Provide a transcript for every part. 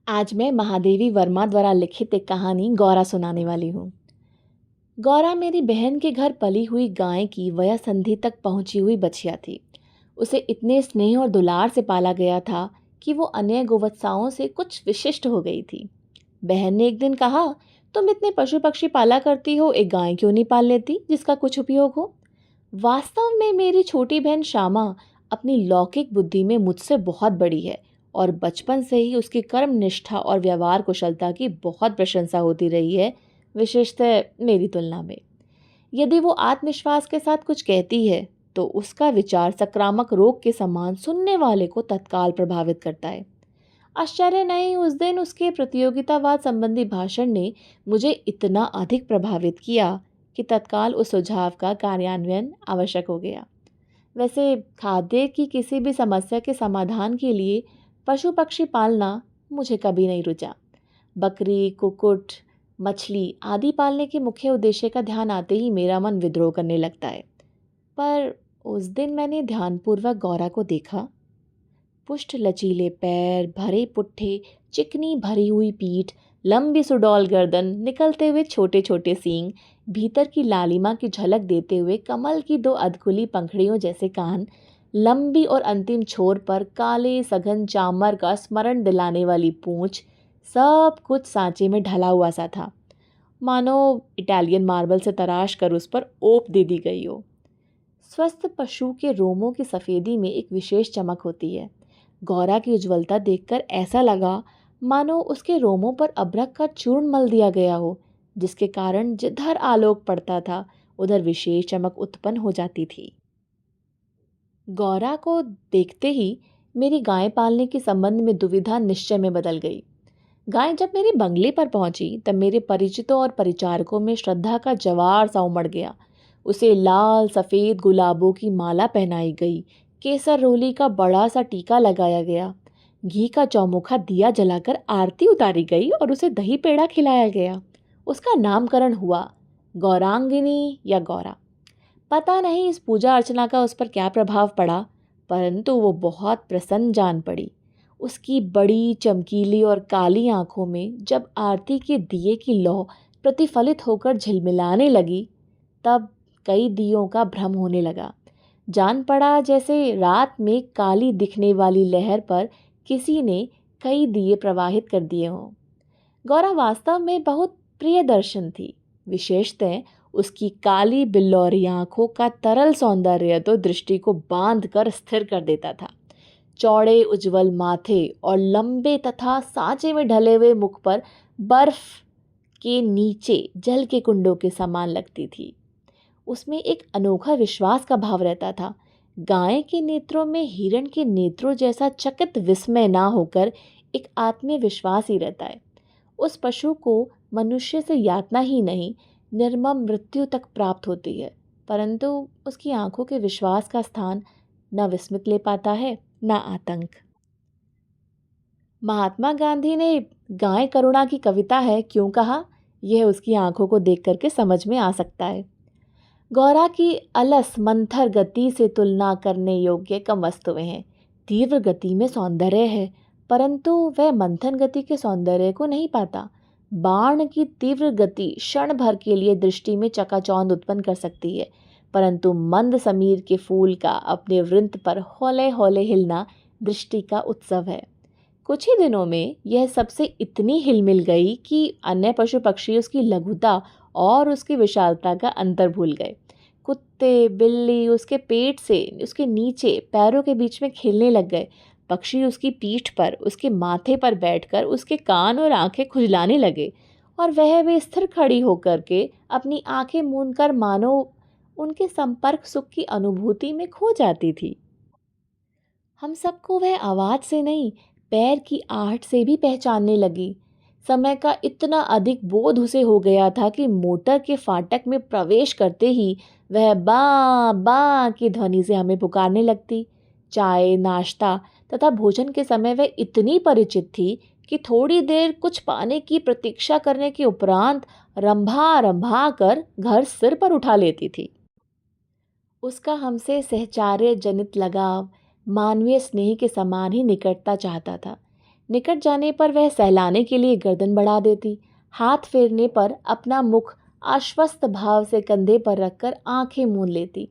आज मैं महादेवी वर्मा द्वारा लिखित एक कहानी गौरा सुनाने वाली हूँ। गौरा मेरी बहन के घर पली हुई गाय की वयसंधि तक पहुंची हुई बछिया थी। उसे इतने स्नेह और दुलार से पाला गया था कि वो अन्य गोवत्साओं से कुछ विशिष्ट हो गई थी। बहन ने एक दिन कहा, तुम इतने पशु पक्षी पाला करती हो, एक गाय क्यों नहीं पाल लेती जिसका कुछ उपयोग हो। वास्तव में मेरी छोटी बहन श्यामा अपनी लौकिक बुद्धि में मुझसे बहुत बड़ी है और बचपन से ही उसकी कर्म निष्ठा और व्यवहार कुशलता की बहुत प्रशंसा होती रही है, विशेषतः मेरी तुलना में। यदि वो आत्मविश्वास के साथ कुछ कहती है तो उसका विचार संक्रामक रोग के समान सुनने वाले को तत्काल प्रभावित करता है। आश्चर्य नहीं, उस दिन उसके प्रतियोगितावाद संबंधी भाषण ने मुझे इतना अधिक प्रभावित किया कि तत्काल उस सुझाव का कार्यान्वयन आवश्यक हो गया। वैसे खाद्य की किसी भी समस्या के समाधान के लिए पशु पक्षी पालना मुझे कभी नहीं रुचा। बकरी, कुक्कुट, मछली आदि पालने के मुख्य उद्देश्य का ध्यान आते ही मेरा मन विद्रोह करने लगता है। पर उस दिन मैंने ध्यानपूर्वक गौरा को देखा। पुष्ट लचीले पैर, भरे पुट्ठे, चिकनी भरी हुई पीठ, लंबी सुडौल गर्दन, निकलते हुए छोटे छोटे सींग, भीतर की लालिमा की झलक देते हुए कमल की दो अधखुली पंखड़ियों जैसे कान, लंबी और अंतिम छोर पर काले सघन चामर का स्मरण दिलाने वाली पूंछ, सब कुछ सांचे में ढला हुआ सा था, मानो इटालियन मार्बल से तराश कर उस पर ओप दे दी गई हो। स्वस्थ पशु के रोमों की सफ़ेदी में एक विशेष चमक होती है। गौरा की उज्ज्वलता देखकर ऐसा लगा मानो उसके रोमों पर अभ्रक का चूर्ण मल दिया गया हो, जिसके कारण जिधर आलोक पड़ता था उधर विशेष चमक उत्पन्न हो जाती थी। गौरा को देखते ही मेरी गाय पालने के संबंध में दुविधा निश्चय में बदल गई। गाय जब मेरे बंगले पर पहुंची तब मेरे परिचितों और परिचारकों में श्रद्धा का जवार सा उमड़ गया। उसे लाल सफ़ेद गुलाबों की माला पहनाई गई, केसर रोली का बड़ा सा टीका लगाया गया, घी का चौमुखा दिया जलाकर आरती उतारी गई और उसे दही पेड़ा खिलाया गया। उसका नामकरण हुआ, गौरांगिनी या गौरा। पता नहीं इस पूजा अर्चना का उस पर क्या प्रभाव पड़ा, परंतु वो बहुत प्रसन्न जान पड़ी। उसकी बड़ी चमकीली और काली आंखों में जब आरती के दिए की लौ प्रतिफलित होकर झिलमिलाने लगी, तब कई दियों का भ्रम होने लगा। जान पड़ा जैसे रात में काली दिखने वाली लहर पर किसी ने कई दिए प्रवाहित कर दिए हों। गौरा वास्तव में बहुत प्रिय दर्शन थी। विशेषतः उसकी काली बिल्लौरी आंखों का तरल सौंदर्य तो दृष्टि को बांध कर स्थिर कर देता था। चौड़े उज्जवल माथे और लंबे तथा सांचे में ढले हुए मुख पर बर्फ के नीचे जल के कुंडों के समान लगती थी। उसमें एक अनोखा विश्वास का भाव रहता था। गाय के नेत्रों में हिरण के नेत्रों जैसा चकित विस्मय ना होकर एक आत्मीय विश्वास ही रहता है। उस पशु को मनुष्य से यातना ही नहीं, निर्मम मृत्यु तक प्राप्त होती है, परंतु उसकी आंखों के विश्वास का स्थान न विस्मित ले पाता है न आतंक। महात्मा गांधी ने गाय करुणा की कविता है क्यों कहा, यह उसकी आंखों को देख करके समझ में आ सकता है। गौरा की अलस मंथर गति से तुलना करने योग्य कम वस्तुएं हैं। तीव्र गति में सौंदर्य है, परंतु वह मंथन गति के सौंदर्य को नहीं पाता। बाण की तीव्र गति क्षण भर के लिए दृष्टि में चकाचौंध उत्पन्न कर सकती है, परंतु मंद समीर के फूल का अपने वृंत पर हौले हौले हिलना दृष्टि का उत्सव है। कुछ ही दिनों में यह सबसे इतनी हिलमिल गई कि अन्य पशु पक्षी उसकी लघुता और उसकी विशालता का अंतर भूल गए। कुत्ते, बिल्ली उसके पेट से उसके नीचे पैरों के बीच में खेलने लग गए। पक्षी उसकी पीठ पर, उसके माथे पर बैठकर उसके कान और आंखें खुजलाने लगे और वह भी स्थिर खड़ी होकर के अपनी आंखें मूंदकर मानो उनके संपर्क सुख की अनुभूति में खो जाती थी। हम सबको वह आवाज़ से नहीं, पैर की आहट से भी पहचानने लगी। समय का इतना अधिक बोध उसे हो गया था कि मोटर के फाटक में प्रवेश करते ही वह बा बा की ध्वनि से हमें पुकारने लगती। चाय, नाश्ता तथा भोजन के समय वह इतनी परिचित थी कि थोड़ी देर कुछ पाने की प्रतीक्षा करने के उपरांत रंभा रंभा कर घर सिर पर उठा लेती थी। उसका हमसे सहचार्य जनित लगाव मानवीय स्नेह के समान ही निकटता चाहता था। निकट जाने पर वह सहलाने के लिए गर्दन बढ़ा देती, हाथ फेरने पर अपना मुख आश्वस्त भाव से कंधे पर रखकर आंखें मूंद लेती।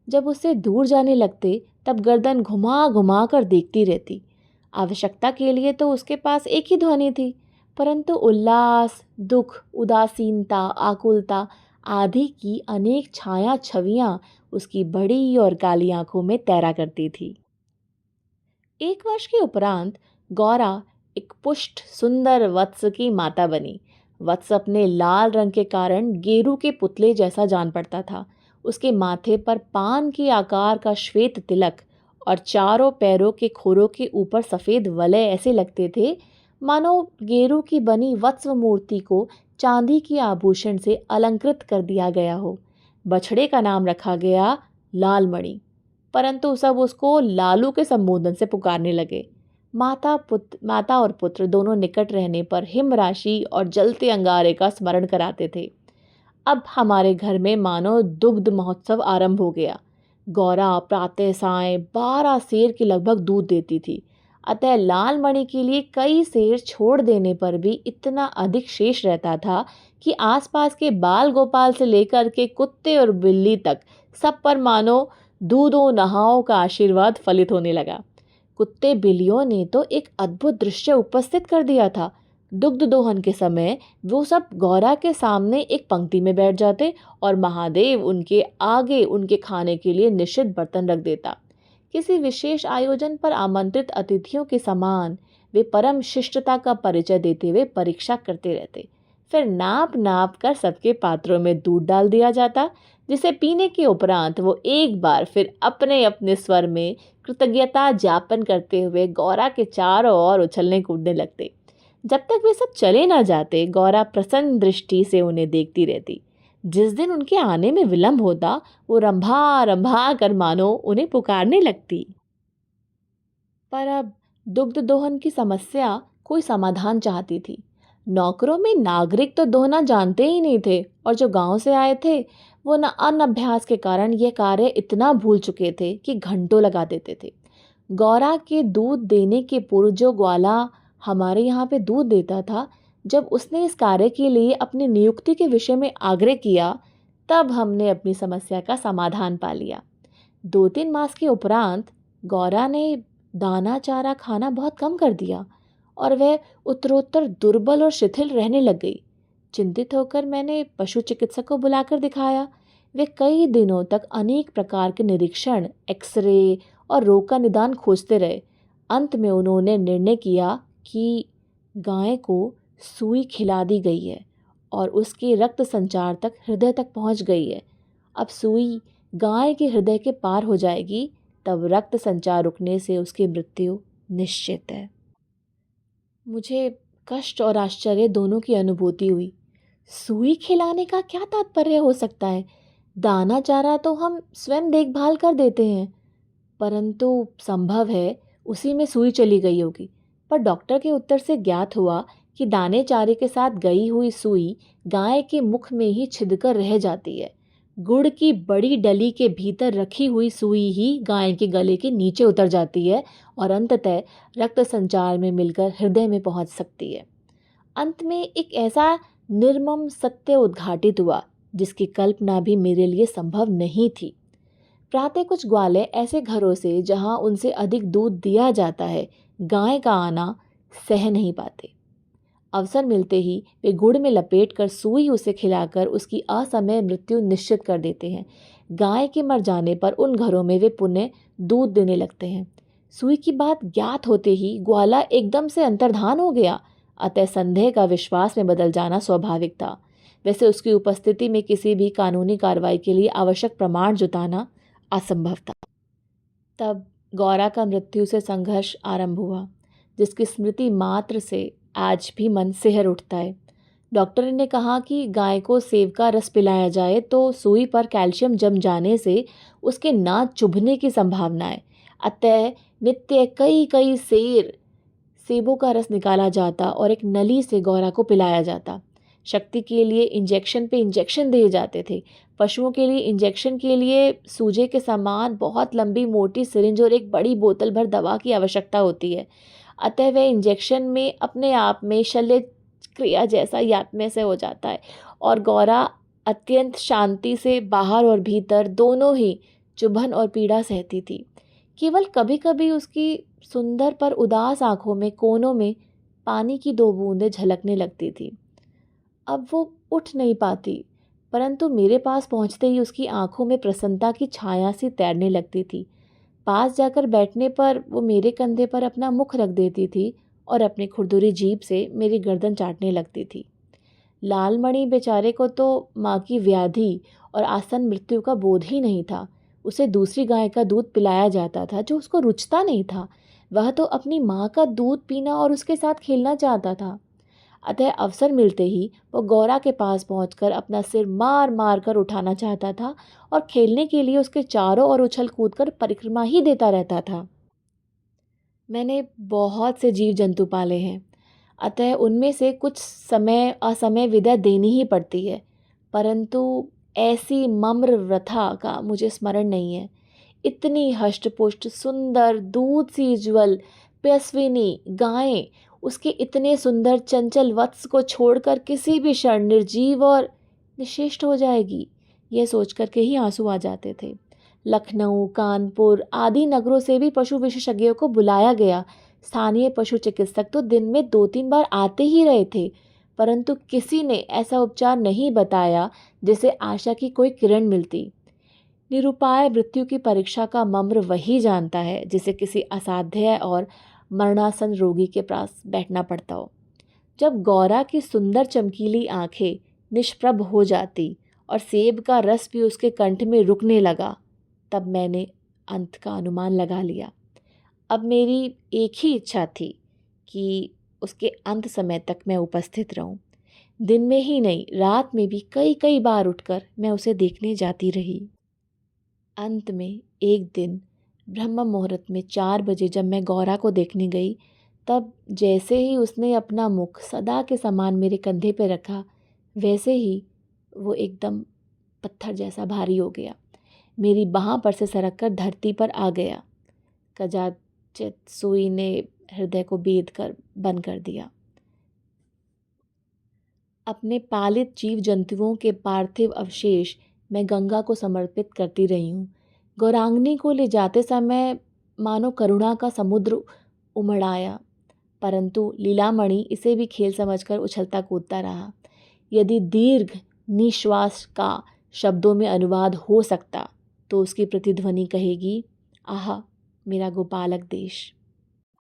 जब उससे दूर जाने लगते तब गर्दन घुमा घुमा कर देखती रहती। आवश्यकता के लिए तो उसके पास एक ही ध्वनि थी, परंतु उल्लास, दुख, उदासीनता, आकुलता आदि की अनेक छाया छवियां उसकी बड़ी और काली आंखों में तैरा करती थी। 1 वर्ष के उपरांत गौरा एक पुष्ट सुंदर वत्स की माता बनी। वत्स अपने लाल रंग के कारण गेरू के पुतले जैसा जान पड़ता था। उसके माथे पर पान के आकार का श्वेत तिलक और चारों पैरों के खुरों के ऊपर सफेद वलय ऐसे लगते थे मानो गेरू की बनी वत्स मूर्ति को चांदी के आभूषण से अलंकृत कर दिया गया हो। बछड़े का नाम रखा गया लालमणि, परंतु सब उसको लालू के संबोधन से पुकारने लगे। माता और पुत्र दोनों निकट रहने पर हिम राशि और जलते अंगारे का स्मरण कराते थे। अब हमारे घर में मानो दुग्ध महोत्सव आरंभ हो गया। गौरा प्रातः सायं 12 सेर के लगभग दूध देती थी, अतः लालमणि के लिए कई सेर छोड़ देने पर भी इतना अधिक शेष रहता था कि आसपास के बाल गोपाल से लेकर के कुत्ते और बिल्ली तक सब पर मानो दूधों नहाओं का आशीर्वाद फलित होने लगा। कुत्ते बिल्लियों ने तो एक अद्भुत दृश्य उपस्थित कर दिया था। दुग्ध दोहन के समय वो सब गौरा के सामने एक पंक्ति में बैठ जाते और महादेव उनके आगे उनके खाने के लिए निश्चित बर्तन रख देता। किसी विशेष आयोजन पर आमंत्रित अतिथियों के समान वे परम शिष्टता का परिचय देते हुए परीक्षा करते रहते। फिर नाप नाप कर सबके पात्रों में दूध डाल दिया जाता, जिसे पीने के उपरांत वो एक बार फिर अपने अपने स्वर में कृतज्ञता ज्ञापन करते हुए गौरा के चारों ओर उछलने कूदने लगते। जब तक वे सब चले न जाते, गौरा प्रसन्न दृष्टि से उन्हें देखती रहती। जिस दिन उनके आने में विलंब होता, वो रंभा रंभा कर मानो उन्हें पुकारने लगती। पर अब दुग्ध दोहन की समस्या कोई समाधान चाहती थी। नौकरों में नागरिक तो दोहना जानते ही नहीं थे, और जो गांव से आए थे वो न अनभ्यास के कारण यह कार्य इतना भूल चुके थे कि घंटों लगा देते थे। गौरा के दूध देने के पूर्व जो ग्वाला हमारे यहाँ पे दूध देता था, जब उसने इस कार्य के लिए अपनी नियुक्ति के विषय में आग्रह किया, तब हमने अपनी समस्या का समाधान पा लिया। 2-3 मास के उपरांत गौरा ने दाना चारा खाना बहुत कम कर दिया और वह उत्तरोत्तर दुर्बल और शिथिल रहने लग गई। चिंतित होकर मैंने पशु चिकित्सक को बुलाकर दिखाया। वे कई दिनों तक अनेक प्रकार के निरीक्षण, एक्सरे और रोग का निदान खोजते रहे। अंत में उन्होंने निर्णय किया कि गाय को सुई खिला दी गई है और उसके रक्त संचार तक हृदय तक पहुंच गई है। अब सुई गाय के हृदय के पार हो जाएगी, तब रक्त संचार रुकने से उसकी मृत्यु निश्चित है। मुझे कष्ट और आश्चर्य दोनों की अनुभूति हुई। सुई खिलाने का क्या तात्पर्य हो सकता है? दाना चारा तो हम स्वयं देखभाल कर देते हैं, परंतु संभव है उसी में सुई चली गई होगी। पर डॉक्टर के उत्तर से ज्ञात हुआ कि दाने चारे के साथ गई हुई सुई गाय के मुख में ही छिदकर रह जाती है। गुड़ की बड़ी डली के भीतर रखी हुई सुई ही गाय के गले के नीचे उतर जाती है और अंततः रक्त संचार में मिलकर हृदय में पहुंच सकती है। अंत में एक ऐसा निर्मम सत्य उद्घाटित हुआ जिसकी कल्पना भी मेरे लिए संभव नहीं थी। प्रातः कुछ ग्वाले ऐसे घरों से जहां उनसे अधिक दूध दिया जाता है, गाय का आना सह नहीं पाते। अवसर मिलते ही वे गुड़ में लपेटकर सुई उसे खिलाकर उसकी असमय मृत्यु निश्चित कर देते हैं। गाय के मर जाने पर उन घरों में वे पुनः दूध देने लगते हैं। सुई की बात ज्ञात होते ही ग्वाला एकदम से अंतर्धान हो गया, अतः संदेह का विश्वास में बदल जाना स्वाभाविक था। वैसे उसकी उपस्थिति में किसी भी कानूनी कार्रवाई के लिए आवश्यक प्रमाण जुटाना असंभव था। तब गौरा का मृत्यु से संघर्ष आरंभ हुआ, जिसकी स्मृति मात्र से आज भी मन सिहर उठता है। डॉक्टर ने कहा कि गाय को सेब का रस पिलाया जाए तो सुई पर कैल्शियम जम जाने से उसके नाक चुभने की संभावना है। अतः नित्य कई कई सेबों का रस निकाला जाता और एक नली से गौरा को पिलाया जाता। शक्ति के लिए इंजेक्शन पे इंजेक्शन दिए जाते थे। पशुओं के लिए इंजेक्शन के लिए सूजे के समान बहुत लंबी मोटी सिरिंज और एक बड़ी बोतल भर दवा की आवश्यकता होती है। अतः वह इंजेक्शन में अपने आप में शल्य क्रिया जैसा यातना से हो जाता है और गौरा अत्यंत शांति से बाहर और भीतर दोनों ही चुभन और पीड़ा सहती थी। केवल कभी कभी उसकी सुंदर पर उदास आंखों में कोनों में पानी की दो बूंदें झलकने लगती थी। अब वो उठ नहीं पाती, परंतु मेरे पास पहुंचते ही उसकी आंखों में प्रसन्नता की छाया सी तैरने लगती थी। पास जाकर बैठने पर वो मेरे कंधे पर अपना मुख रख देती थी और अपनी खुरदुरी जीभ से मेरी गर्दन चाटने लगती थी। लालमणि बेचारे को तो माँ की व्याधि और आसन मृत्यु का बोध ही नहीं था। उसे दूसरी गाय का दूध पिलाया जाता था जो उसको रुचता नहीं था। वह तो अपनी माँ का दूध पीना और उसके साथ खेलना चाहता था। अतः अवसर मिलते ही वो गौरा के पास पहुंचकर अपना सिर मार मार कर उठाना चाहता था और खेलने के लिए उसके चारों ओर उछल कूद कर परिक्रमा ही देता रहता था। मैंने बहुत से जीव जंतु पाले हैं, अतः उनमें से कुछ समय असमय विदा देनी ही पड़ती है, परंतु ऐसी मम्र वृथा का मुझे स्मरण नहीं है। इतनी हष्टपुष्ट सुंदर दूध सी ज्वल पयस्विनी गायें उसके इतने सुंदर चंचल वत्स को छोड़कर किसी भी क्षण निर्जीव और निशेष हो जाएगी, यह सोच कर के ही आंसू आ जाते थे। लखनऊ, कानपुर आदि नगरों से भी पशु विशेषज्ञों को बुलाया गया। स्थानीय पशु चिकित्सक तो दिन में 2-3 बार आते ही रहे थे, परंतु किसी ने ऐसा उपचार नहीं बताया जिसे आशा की कोई किरण मिलती। निरुपाय मृत्यु की परीक्षा का मम्र वही जानता है जिसे किसी असाध्य और मरणासन रोगी के पास बैठना पड़ता हो। जब गौरा की सुंदर चमकीली आंखें निष्प्रभ हो जाती और सेब का रस भी उसके कंठ में रुकने लगा, तब मैंने अंत का अनुमान लगा लिया। अब मेरी एक ही इच्छा थी कि उसके अंत समय तक मैं उपस्थित रहूं। दिन में ही नहीं, रात में भी कई कई बार उठकर मैं उसे देखने जाती रही। अंत में एक दिन ब्रह्म मुहूर्त में 4 बजे जब मैं गौरा को देखने गई, तब जैसे ही उसने अपना मुख सदा के समान मेरे कंधे पे रखा, वैसे ही वो एकदम पत्थर जैसा भारी हो गया। मेरी बाह पर से सरक कर धरती पर आ गया। कदाचित सुई ने हृदय को बेध कर बंद कर दिया। अपने पालित जीव जंतुओं के पार्थिव अवशेष मैं गंगा को समर्पित करती रही हूँ। गौरांगनी को ले जाते समय मानो करुणा का समुद्र उमड़ आया, परंतु लीलामणि इसे भी खेल समझकर उछलता कूदता रहा। यदि दीर्घ निश्वास का शब्दों में अनुवाद हो सकता तो उसकी प्रतिध्वनि कहेगी, आहा मेरा गोपालक देश।